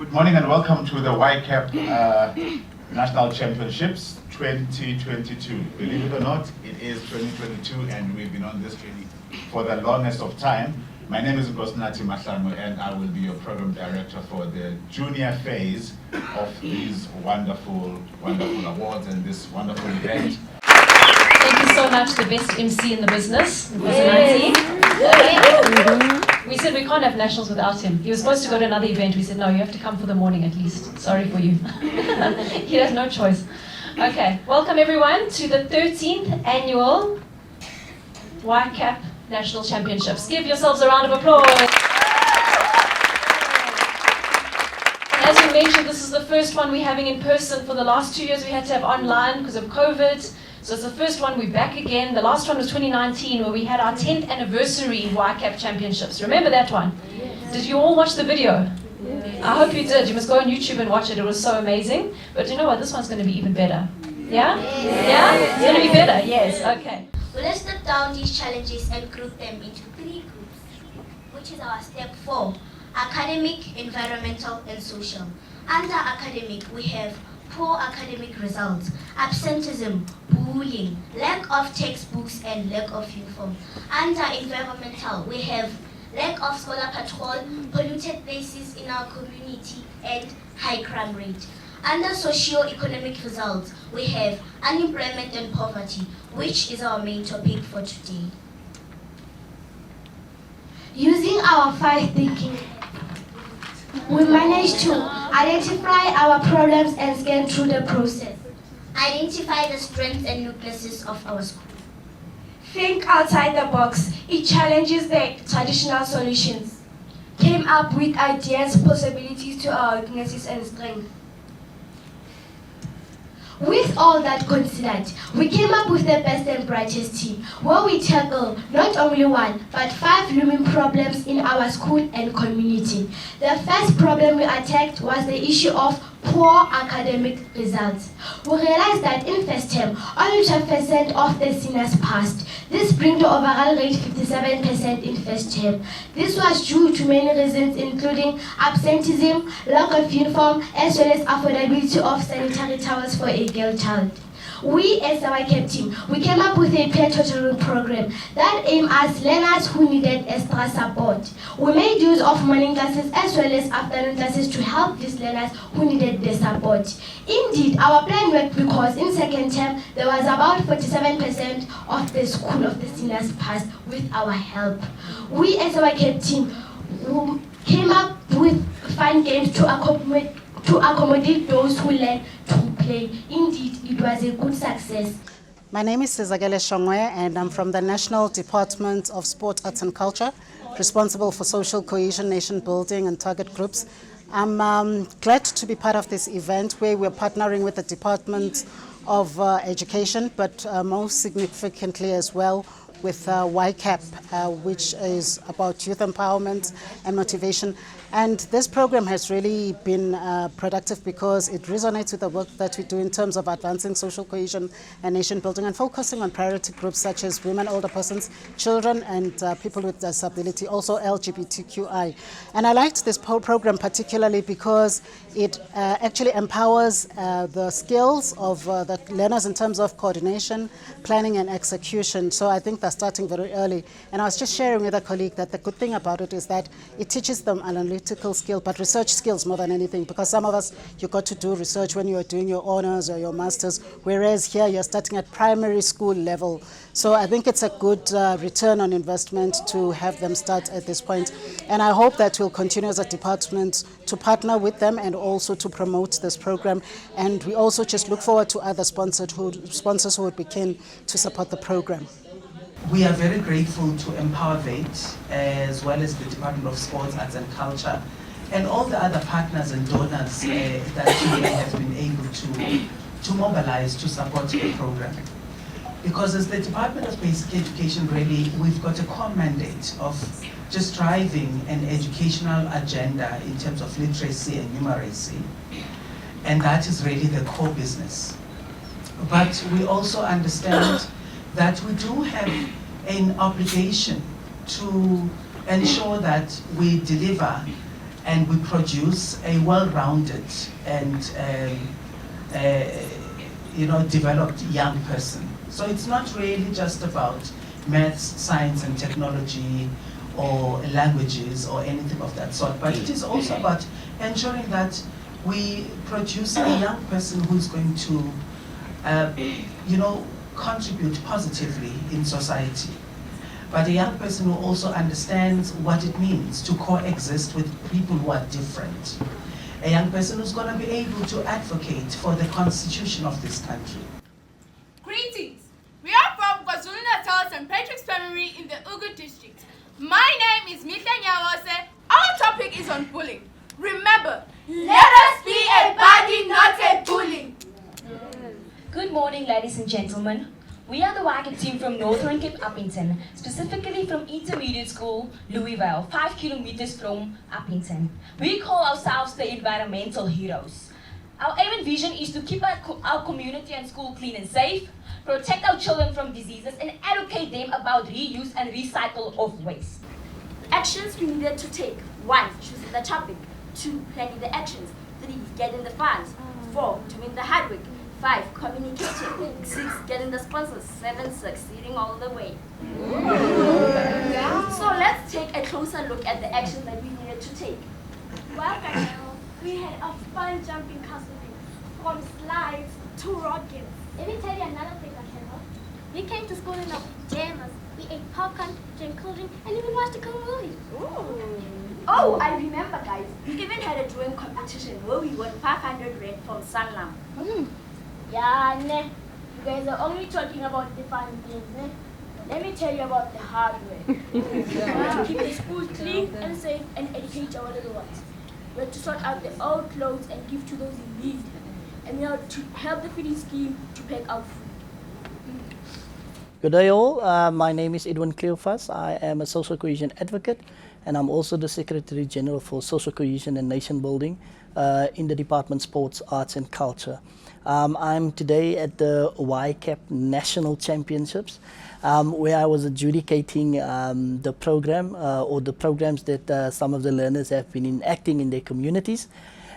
Good morning and welcome to the YCAP National Championships 2022. Believe it or not, it is 2022 and we've been on this journey for the longest of time. My name is Nkosinathi Mahlamo and I will be your program director for the junior phase of these wonderful awards and this wonderful event. Thank you so much, the best MC in the business, Nkosinathi. We said we can't have nationals without him. He was supposed to go to another event. We said, no, you have to come for the morning at least. Sorry for you. He has no choice. Okay, welcome everyone to the 13th annual YCAP National Championships. Give yourselves a round of applause. As we mentioned, this is the first one we're having in person. For the last 2 years we had to have online because of COVID. So it's the first one, we're back again. The last one was 2019 where we had our 10th anniversary YCAP Championships. Remember that one? Yes. Did you all watch the video? Yes. I hope you did. You must go on YouTube and watch it. It was so amazing. But you know what? This one's going to be even better. Yeah? Yes. Yeah? It's going to be better? Yes. Okay. We listed down these challenges and grouped them into 3 groups, which is our step 4, academic, environmental, and social. Under academic, we have poor academic results, absenteeism, bullying, lack of textbooks, and lack of uniform. Under environmental, we have lack of scholar patrol, polluted places in our community, and high crime rate. Under socio-economic results, we have unemployment and poverty, which is our main topic for today. Using our 5 thinking, we managed to identify our problems and scan through the process. Identify the strengths and weaknesses of our school. Think outside the box. It challenges the traditional solutions. Came up with ideas, possibilities to our weaknesses and strengths. With all that considered, we came up with the best and brightest team, where we tackle not only 1, but 5 looming problems in our school and community. The first problem we attacked was the issue of poor academic results. We realized that in first term, only 12% of the seniors passed. This brings the overall rate 57% in first term. This was due to many reasons, including absenteeism, lack of uniform, as well as affordability of sanitary towels for a girl child. We, as the YCAP team, we came up with a peer tutoring program that aimed at learners who needed extra support. We made use of morning classes as well as afternoon classes to help these learners who needed the support. Indeed, our plan worked because in second term, there was about 47% of the school of the seniors passed with our help. We, as the YCAP team, came up with fun games to accommodate those who learn to play. Indeed, it was a good success. My name is Sizakele Shongwe and I'm from the National Department of Sport, Arts and Culture, responsible for social cohesion, nation building and target groups. I'm glad to be part of this event where we're partnering with the Department of Education, but most significantly as well with YCAP, which is about youth empowerment and motivation. And this program has really been productive because it resonates with the work that we do in terms of advancing social cohesion and nation building and focusing on priority groups such as women, older persons, children, and people with disability, also LGBTQI. And I liked this program particularly because it actually empowers the skills of the learners in terms of coordination, planning, and execution. So I think they're starting very early. And I was just sharing with a colleague that the good thing about it is that it teaches them analytical skills, but research skills more than anything, because some of us, you got to do research when you're doing your honors or your masters, whereas here you're starting at primary school level. So I think it's a good return on investment to have them start at this point. And I hope that we'll continue as a department to partner with them and also to promote this program. And we also just look forward to other sponsors who would be keen to support the program. We are very grateful to EmpowerVate, as well as the Department of Sports, Arts and Culture, and all the other partners and donors that we have been able to mobilize to support the program. Because as the Department of Basic Education, really, we've got a core mandate of just driving an educational agenda in terms of literacy and numeracy, and that is really the core business. But we also understand that we do have an obligation to ensure that we deliver and we produce a well-rounded and developed young person. So it's not really just about maths, science and technology or languages or anything of that sort, but it is also about ensuring that we produce a young person who's going to contribute positively in society, but a young person who also understands what it means to coexist with people who are different. A young person who's going to be able to advocate for the constitution of this country. Greetings. We are from KwaZulu-Natal St. Patrick's Primary in the Ugu district. My name is Mihla Nyawase. Our topic is on bullying. Remember, let us be a body, not a bully. Good morning, ladies and gentlemen. We are the YCAP team from Northern Cape Uppington, specifically from Intermediate School, Louisville, 5 kilometers from Uppington. We call ourselves the environmental heroes. Our aim and vision is to keep our community and school clean and safe, protect our children from diseases, and educate them about reuse and recycle of waste. Actions we needed to take: 1. Choosing the topic. 2. Planning the actions. 3. Getting the funds. 4. Doing the hard work. 5. Communicating. 6. Getting the sponsors. 7. Succeeding all the way. So let's take a closer look at the actions that we needed to take. Welcome. We had a fun jumping castle from slides to rockets. Let me tell you another thing that can help. We came to school in our pajamas. We ate popcorn, drank cold drink, and even watched a cool movie. Oh, I remember, guys. We even had a drawing competition where we won 500 Rand from Sanlam. Yeah, ne. You guys are only talking about the fun things, ne? Let me tell you about the hard way. To keep the school clean and safe and educate our little ones. We have to sort out the old clothes and give to those in need. And we have to help the feeding scheme to pack out food. Good day all, my name is Edwin Cleophas. I am a social cohesion advocate and I'm also the Secretary General for Social Cohesion and Nation Building in the Department of Sports, Arts and Culture. I'm today at the YCAP National Championships where I was adjudicating the program or the programs that some of the learners have been enacting in their communities.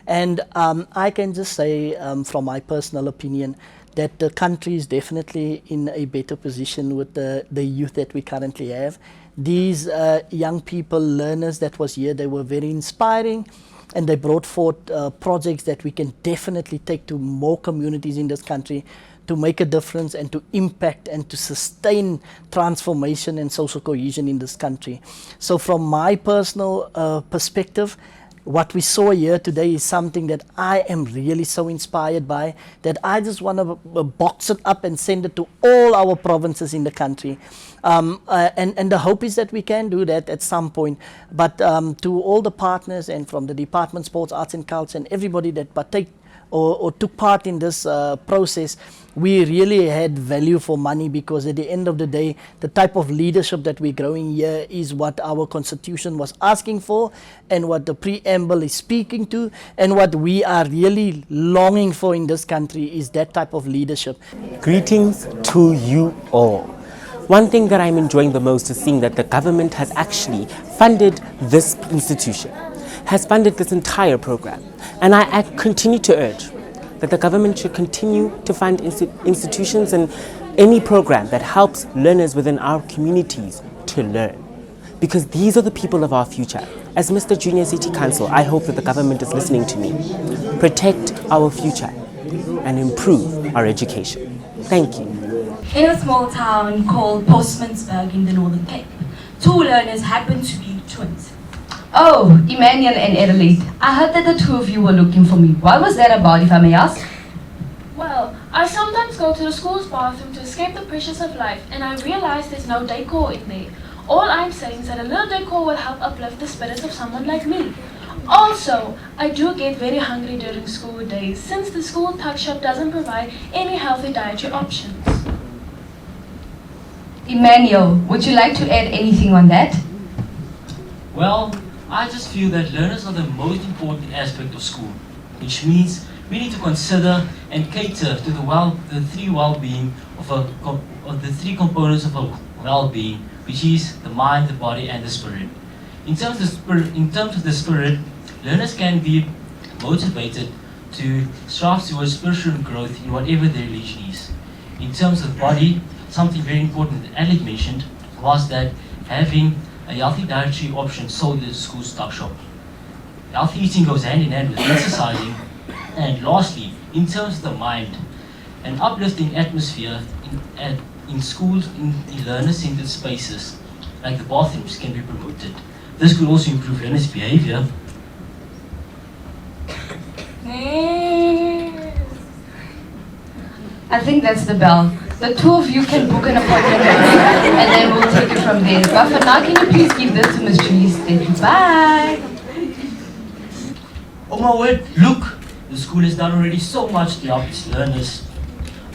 And I can just say from my personal opinion that the country is definitely in a better position with the youth that we currently have. These young people, learners that was here, they were very inspiring and they brought forth projects that we can definitely take to more communities in this country to make a difference and to impact and to sustain transformation and social cohesion in this country. So from my personal perspective, what we saw here today is something that I am really so inspired by, that I just want to box it up and send it to all our provinces in the country. And the hope is that we can do that at some point. But to all the partners and from the Department of Sports, Arts and Culture and everybody that partake or took part in this process, we really had value for money, because at the end of the day, the type of leadership that we're growing here is what our constitution was asking for and what the preamble is speaking to, and what we are really longing for in this country is that type of leadership. Greetings to you all. One thing that I'm enjoying the most is seeing that the government has actually funded this institution, has funded this entire program. And I continue to urge that the government should continue to fund institutions and any program that helps learners within our communities to learn. Because these are the people of our future. As Mr. Junior City Council, I hope that the government is listening to me. Protect our future and improve our education. Thank you. In a small town called Postmansburg in the Northern Cape, two learners happened to be twins. Oh, Emmanuel and Adelaide, I heard that the two of you were looking for me. What was that about, if I may ask? Well, I sometimes go to the school's bathroom to escape the pressures of life, and I realize there's no decor in there. All I'm saying is that a little decor will help uplift the spirits of someone like me. Also, I do get very hungry during school days, since the school tuck shop doesn't provide any healthy dietary options. Emmanuel, would you like to add anything on that? Well, I just feel that learners are the most important aspect of school, which means we need to consider and cater to the three well-being of the three components of a well-being, which is the mind, the body, and the spirit. In terms of the spirit, learners can be motivated to strive towards spiritual growth in whatever their religion is. In terms of body, something very important that Alec mentioned was that having a healthy dietary option sold at the school stock shop. Healthy eating goes hand in hand with exercising. And lastly, in terms of the mind, an uplifting atmosphere in schools, in learner-centered spaces, like the bathrooms, can be promoted. This could also improve learners' behavior. I think that's the bell. The two of you can book an appointment and then we'll take it from there. But for now, can you please give this to Ms. Julie? Thank you. Bye. Oh my word, look! The school has done already so much to help its learners.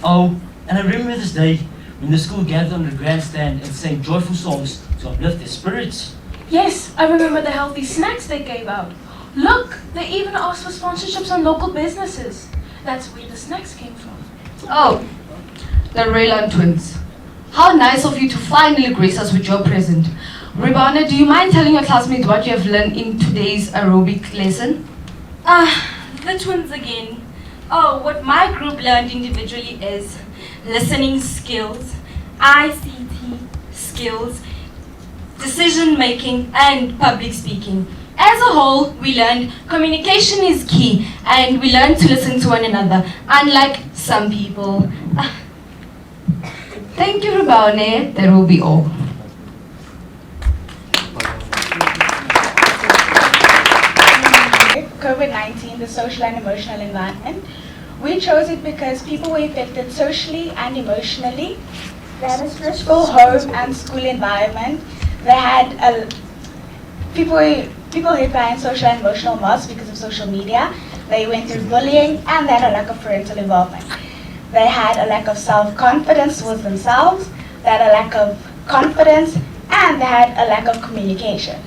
Oh, and I remember this day when the school gathered on the grandstand and sang joyful songs to uplift their spirits. Yes, I remember the healthy snacks they gave out. Look, they even asked for sponsorships on local businesses. That's where the snacks came from. Oh, the Raylan twins. How nice of you to finally grace us with your present. Ribana, do you mind telling your classmates what you have learned in today's aerobic lesson? The twins again. Oh, what my group learned individually is listening skills, ICT skills, decision making, and public speaking. As a whole, we learned communication is key, and we learned to listen to one another, unlike some people. Thank you, Ribane. That will be all. COVID-19, the social and emotional environment. We chose it because people were affected socially and emotionally. They had a stressful home and school environment. They had people hit by social and emotional loss because of social media. They went through bullying and they had a lack of parental involvement. They had a lack of self-confidence with themselves. They had a lack of confidence and they had a lack of communication.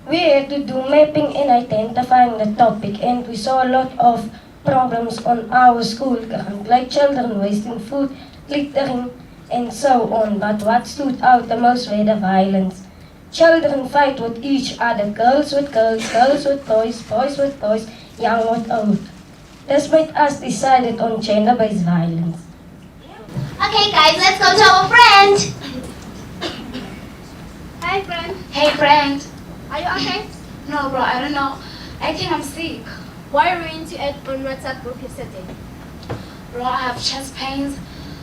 We had to do mapping and identifying the topic, and we saw a lot of problems on our school ground, like children wasting food, littering, and so on. But what stood out the most were the violence. Children fight with each other, girls with girls, girls with boys, boys with boys, young with old. This made us decided on gender-based violence. Okay guys, let's go to our friend. Hi friend. Hey friend. Are you okay? No bro, I don't know. I think I'm sick. Why are you into it on WhatsApp group yesterday? Bro, I have chest pains,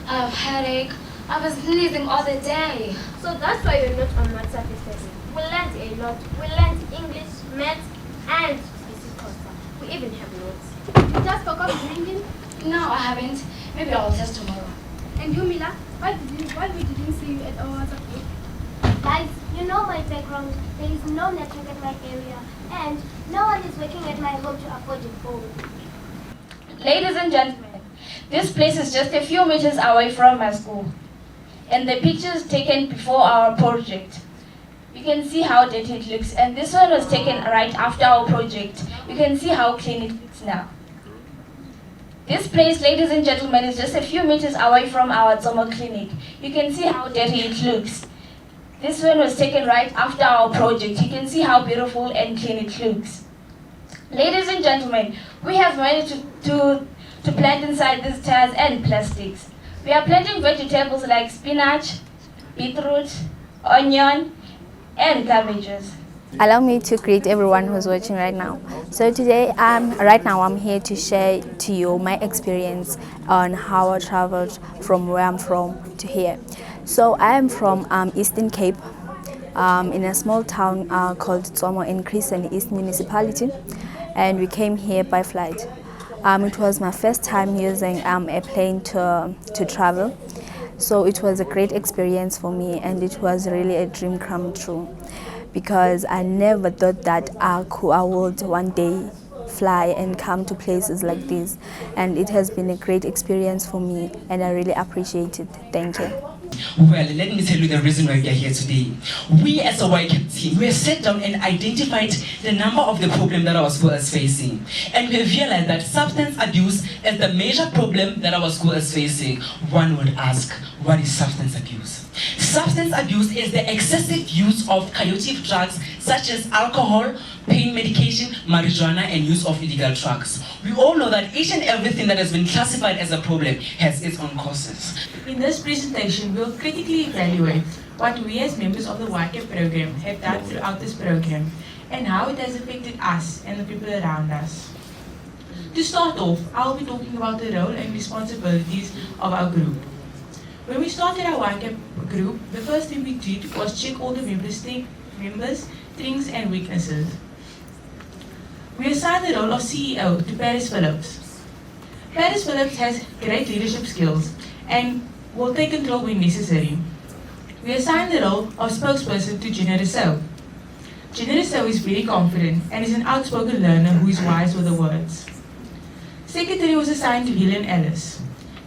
I have headache, I was sneezing all the day. So that's why you're not on WhatsApp yesterday. We learned a lot. We learned English, math, and basic concept. We even have notes. You just forgot drinking? No, I haven't. Maybe I'll test tomorrow. And you, Mila? Why we didn't see you at our WhatsApp group? Guys, you know my background. There is no network at my area, and no one is working at my home to afford a phone. Ladies and gentlemen, this place is just a few meters away from my school. And the pictures taken before our project. You can see how dirty it looks, and this one was taken right after our project. You can see how clean it looks now. This place, ladies and gentlemen, is just a few meters away from our Tsomo clinic. You can see how dirty it looks. This one was taken right after our project. You can see how beautiful and clean it looks. Ladies and gentlemen, we have managed to plant inside these tires and plastics. We are planting vegetables like spinach, beetroot, onion, and cabbages. Allow me to greet everyone who's watching right now. So today, right now I'm here to share to you my experience on how I traveled from where I'm from to here. So I am from Eastern Cape, in a small town called Tsomo in Crescent East Municipality, and we came here by flight. It was my first time using a plane to travel, so it was a great experience for me, and it was really a dream come true, because I never thought that I would one day fly and come to places like this, and it has been a great experience for me, and I really appreciate it. Thank you. Well, let me tell you the reason why we are here today. We as a YCAP team, we have sat down and identified the number of the problem that our school is facing. And we have realized that substance abuse is the major problem that our school is facing. One would ask, what is substance abuse? Substance abuse is the excessive use of curative drugs such as alcohol, pain medication, marijuana, and use of illegal drugs. We all know that each and everything that has been classified as a problem has its own causes. In this presentation, we'll critically evaluate what we as members of the YCAP program have done throughout this program and how it has affected us and the people around us. To start off, I'll be talking about the role and responsibilities of our group. When we started our YCAP group, the first thing we did was check all the members' strengths and weaknesses. We assigned the role of CEO to Paris Phillips. Paris Phillips has great leadership skills and will take control when necessary. We assigned the role of spokesperson to Jenna Rousseau. Jenna Rousseau is very confident and is an outspoken learner who is wise with the words. Secretary was assigned to Helen Ellis.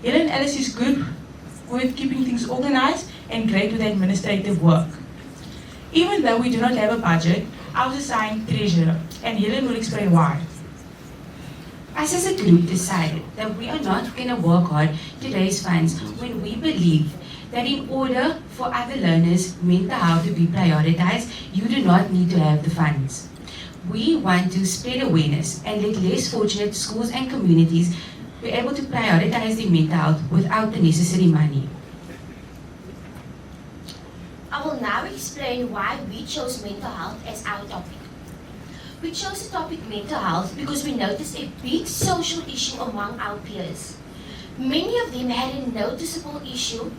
Helen Ellis is good with keeping things organized and great with administrative work. Even though we do not have a budget, I was assigned treasurer, and Helen will explain why. Us as a group decided that we are not going to work hard to raise funds when we believe that in order for other learners' mental health to be prioritized, you do not need to have the funds. We want to spread awareness and let less fortunate schools and communities be able to prioritize their mental health without the necessary money. I will now explain why we chose mental health as our topic. We chose the topic mental health because we noticed a big social issue among our peers. Many of them had a noticeable issue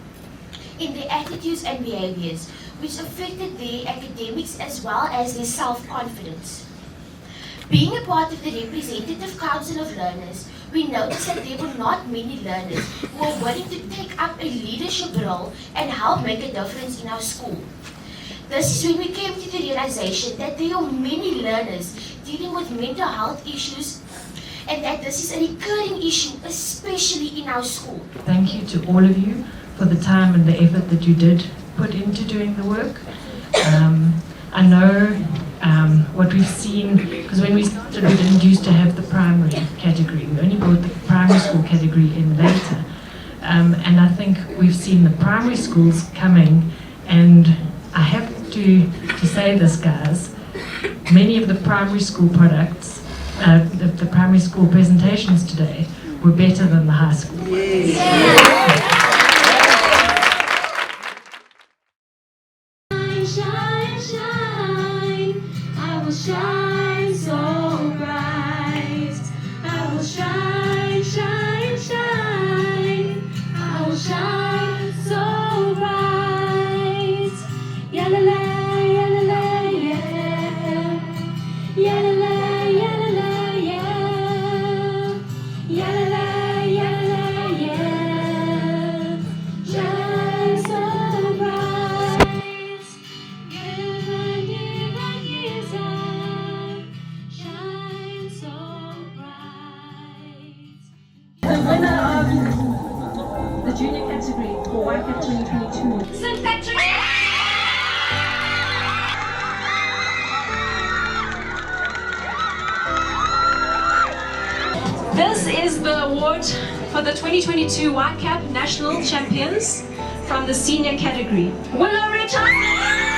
in their attitudes and behaviors, which affected their academics as well as their self-confidence. Being a part of the representative council of learners, we noticed that there were not many learners who were willing to take up a leadership role and help make a difference in our school. This is when we came to the realization that there are many learners dealing with mental health issues and that this is a recurring issue, especially in our school. Thank you to all of you for the time and the effort that you did put into doing the work. I know what we've seen, because when we started we didn't used to have the primary category, we only brought the primary school category in later. And I think we've seen the primary schools coming, and I have to say this, guys, many of the primary school products, the primary school presentations today were better than the high school. Shine, shine, I will shine so bright. I will shine, shine, shine. I will shine so bright. Ya-la-la, ya-la-la, yeah. Ya-la-la, ya-la-la, yeah. Ya-la-la, ya-la-la, yeah. Shine so bright. The winner of the junior category for YCAP 2022. St. Patrick's This is the award for the 2022 YCAP National Champions from the senior category. Winner Richard!